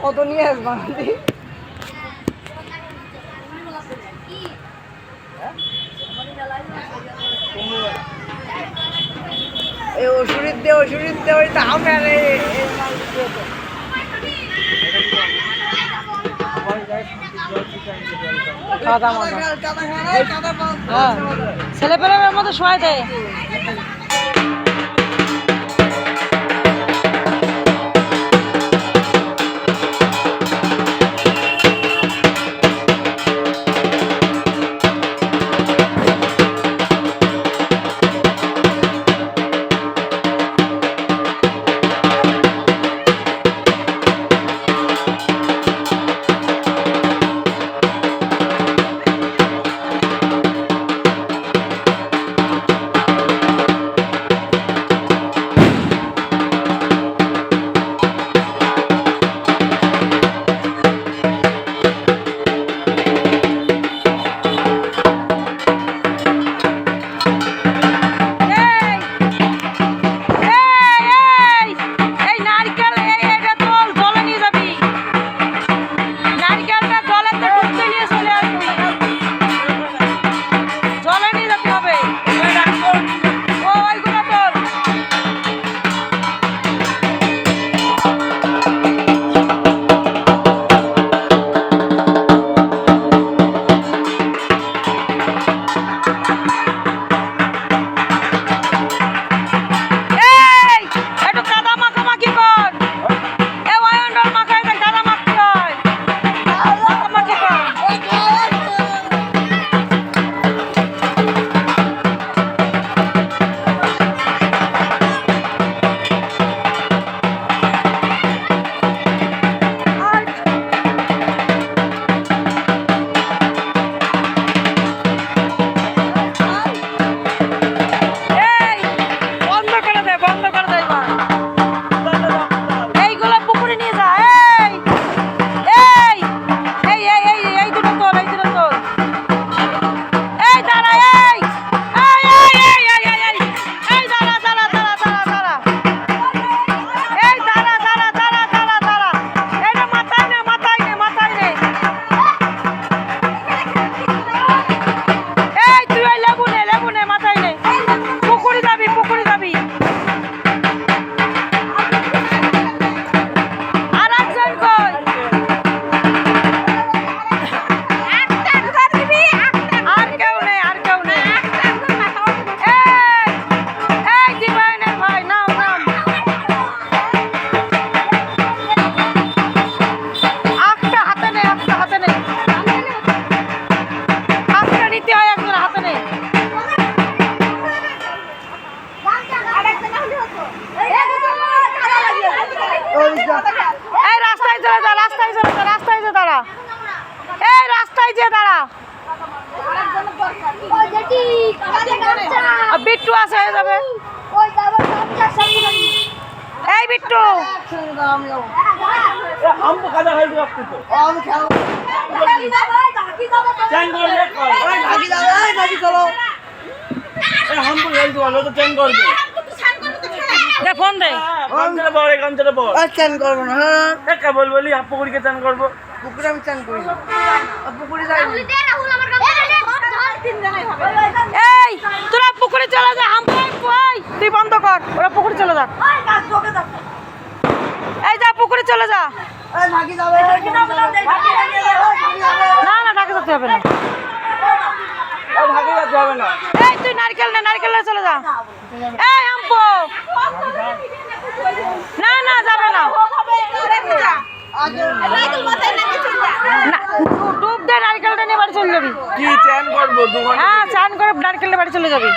কত নিয়ে আসবা ওষুধ দে ওই দাম ছেলে পেলের মতো শোয়াই দেয়। বিট্টু আছে হয়ে যাবে। এই বিট্টু ফোন দে চান করবো না কেবল বলি পুকুরিকে চান করবো। পুকুরে আমি চান করি না পুকুরে যাই এই তোরা পুকুরে চলে যা তুই বন্ধ কর ওরা পুকুরে চলে যা এই যা পুকুরে চলে যা না না ঢাকা যেতে হবে না এই তুই নারকেল নে চলে যা এই আম্পো না না যাবে না ডুব দে নারকেলটা নিয়ে বাড়ি চলে যাবি কি চান করবো হ্যাঁ চান করে নারকেল বাড়ি চলে যাবি